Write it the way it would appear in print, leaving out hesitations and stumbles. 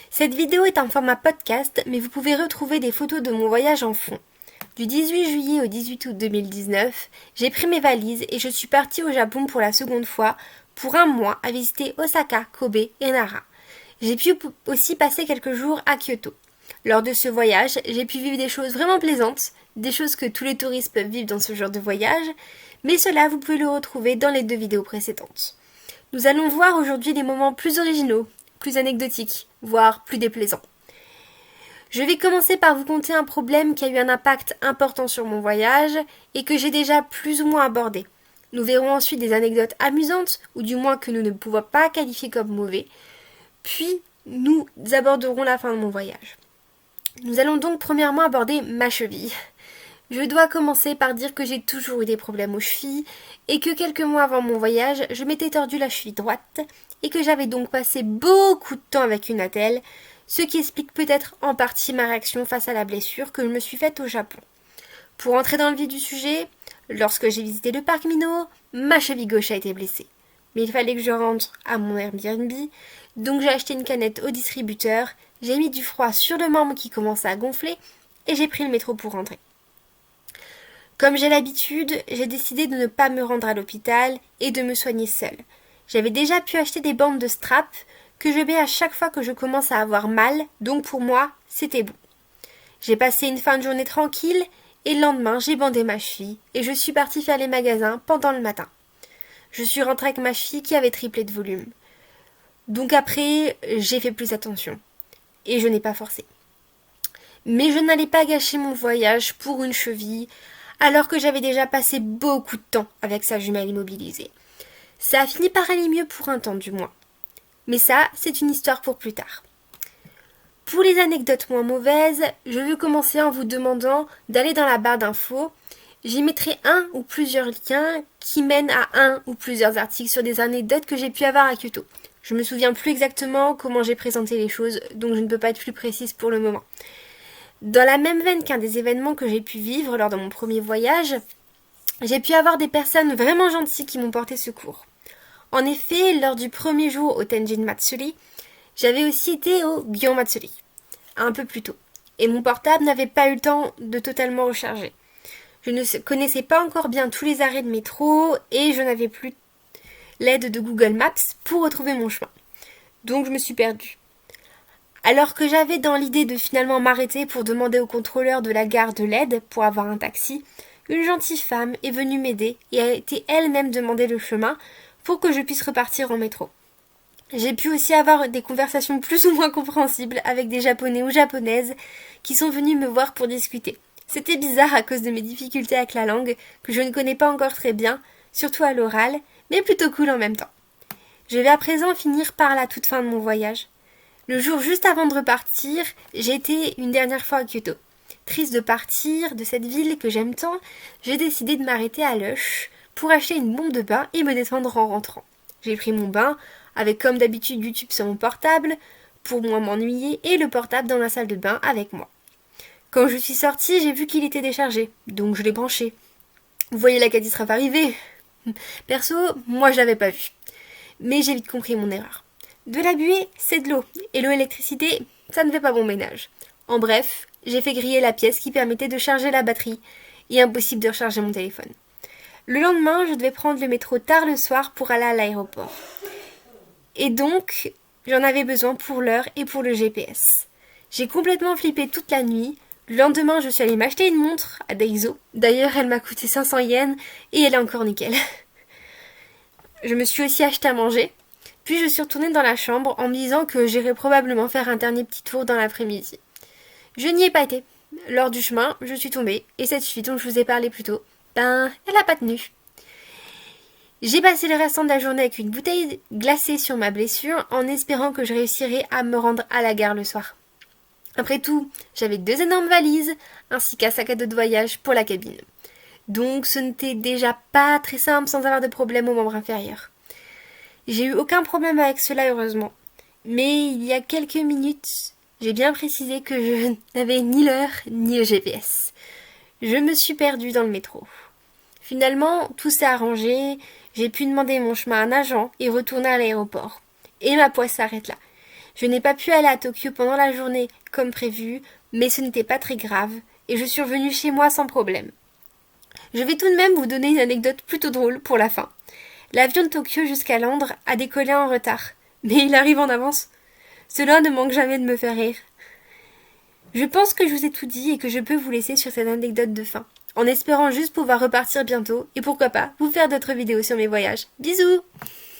Cette vidéo est un format podcast, mais vous pouvez retrouver des photos de mon voyage en fond. Du 18 juillet au 18 août 2019, j'ai pris mes valises et je suis partie au Japon pour la seconde fois, pour un mois, à visiter Osaka, Kobe et Nara. J'ai pu aussi passer quelques jours à Kyoto. Lors de ce voyage, j'ai pu vivre des choses vraiment plaisantes, des choses que tous les touristes peuvent vivre dans ce genre de voyage, mais cela vous pouvez le retrouver dans les 2 vidéos précédentes. Nous allons voir aujourd'hui des moments plus originaux, plus anecdotiques, voire plus déplaisants. Je vais commencer par vous conter un problème qui a eu un impact important sur mon voyage et que j'ai déjà plus ou moins abordé. Nous verrons ensuite des anecdotes amusantes, ou du moins que nous ne pouvons pas qualifier comme mauvais, puis nous aborderons la fin de mon voyage. Nous allons donc premièrement aborder ma cheville. Je dois commencer par dire que j'ai toujours eu des problèmes aux chevilles et que quelques mois avant mon voyage, je m'étais tordu la cheville droite et que j'avais donc passé beaucoup de temps avec une attelle, ce qui explique peut-être en partie ma réaction face à la blessure que je me suis faite au Japon. Pour entrer dans le vif du sujet, lorsque j'ai visité le parc Mino, ma cheville gauche a été blessée. Mais il fallait que je rentre à mon Airbnb, donc j'ai acheté une canette au distributeur, j'ai mis du froid sur le membre qui commençait à gonfler et j'ai pris le métro pour rentrer. Comme j'ai l'habitude, j'ai décidé de ne pas me rendre à l'hôpital et de me soigner seule. J'avais déjà pu acheter des bandes de strap que je mets à chaque fois que je commence à avoir mal, donc pour moi, c'était bon. J'ai passé une fin de journée tranquille et le lendemain, j'ai bandé ma cheville et je suis partie faire les magasins pendant le matin. Je suis rentrée avec ma cheville qui avait triplé de volume. Donc après, j'ai fait plus attention et je n'ai pas forcé. Mais je n'allais pas gâcher mon voyage pour une cheville alors que j'avais déjà passé beaucoup de temps avec sa jumelle immobilisée. Ça a fini par aller mieux pour un temps du moins. Mais ça, c'est une histoire pour plus tard. Pour les anecdotes moins mauvaises, je veux commencer en vous demandant d'aller dans la barre d'infos. J'y mettrai un ou plusieurs liens qui mènent à un ou plusieurs articles sur des anecdotes que j'ai pu avoir à Kyoto. Je me souviens plus exactement comment j'ai présenté les choses, donc je ne peux pas être plus précise pour le moment. Dans la même veine qu'un des événements que j'ai pu vivre lors de mon premier voyage, j'ai pu avoir des personnes vraiment gentilles qui m'ont porté secours. En effet, lors du premier jour au Tenjin Matsuri, j'avais aussi été au Gion Matsuri, un peu plus tôt, et mon portable n'avait pas eu le temps de totalement recharger. Je ne connaissais pas encore bien tous les arrêts de métro et je n'avais plus l'aide de Google Maps pour retrouver mon chemin. Donc je me suis perdue. Alors que j'avais dans l'idée de finalement m'arrêter pour demander au contrôleur de la gare de l'aide pour avoir un taxi, une gentille femme est venue m'aider et a été elle-même demander le chemin pour que je puisse repartir en métro. J'ai pu aussi avoir des conversations plus ou moins compréhensibles avec des Japonais ou Japonaises qui sont venus me voir pour discuter. C'était bizarre à cause de mes difficultés avec la langue que je ne connais pas encore très bien, surtout à l'oral, mais plutôt cool en même temps. Je vais à présent finir par la toute fin de mon voyage. Le jour juste avant de repartir, j'ai été une dernière fois à Kyoto. Triste de partir de cette ville que j'aime tant, j'ai décidé de m'arrêter à Lush pour acheter une bombe de bain et me détendre en rentrant. J'ai pris mon bain, avec comme d'habitude YouTube sur mon portable, pour moins m'ennuyer, et le portable dans la salle de bain avec moi. Quand je suis sortie, j'ai vu qu'il était déchargé, donc je l'ai branché. Vous voyez la catastrophe arriver. Perso, moi je l'avais pas vu. Mais j'ai vite compris mon erreur. De la buée, c'est de l'eau, et l'électricité, ça ne fait pas bon ménage. En bref, j'ai fait griller la pièce qui permettait de charger la batterie, et impossible de recharger mon téléphone. Le lendemain, je devais prendre le métro tard le soir pour aller à l'aéroport. Et donc, j'en avais besoin pour l'heure et pour le GPS. J'ai complètement flippé toute la nuit. Le lendemain, je suis allée m'acheter une montre à Daiso. D'ailleurs, elle m'a coûté 500 yens et elle est encore nickel. Je me suis aussi acheté à manger. Puis je suis retournée dans la chambre en me disant que j'irais probablement faire un dernier petit tour dans l'après-midi. Je n'y ai pas été. Lors du chemin, je suis tombée et cette cheville dont je vous ai parlé plus tôt, elle n'a pas tenu. J'ai passé le restant de la journée avec une bouteille glacée sur ma blessure en espérant que je réussirais à me rendre à la gare le soir. Après tout, j'avais 2 énormes valises ainsi qu'un sac à dos de voyage pour la cabine. Donc ce n'était déjà pas très simple sans avoir de problème au membre inférieur. J'ai eu aucun problème avec cela heureusement. Mais il y a quelques minutes, j'ai bien précisé que je n'avais ni l'heure ni le GPS. Je me suis perdue dans le métro. Finalement, tout s'est arrangé, j'ai pu demander mon chemin à un agent et retourner à l'aéroport. Et ma poisse s'arrête là. Je n'ai pas pu aller à Tokyo pendant la journée comme prévu, mais ce n'était pas très grave, et je suis revenue chez moi sans problème. Je vais tout de même vous donner une anecdote plutôt drôle pour la fin. L'avion de Tokyo jusqu'à Londres a décollé en retard, mais il arrive en avance. Cela ne manque jamais de me faire rire. Je pense que je vous ai tout dit et que je peux vous laisser sur cette anecdote de fin, en espérant juste pouvoir repartir bientôt et pourquoi pas vous faire d'autres vidéos sur mes voyages. Bisous!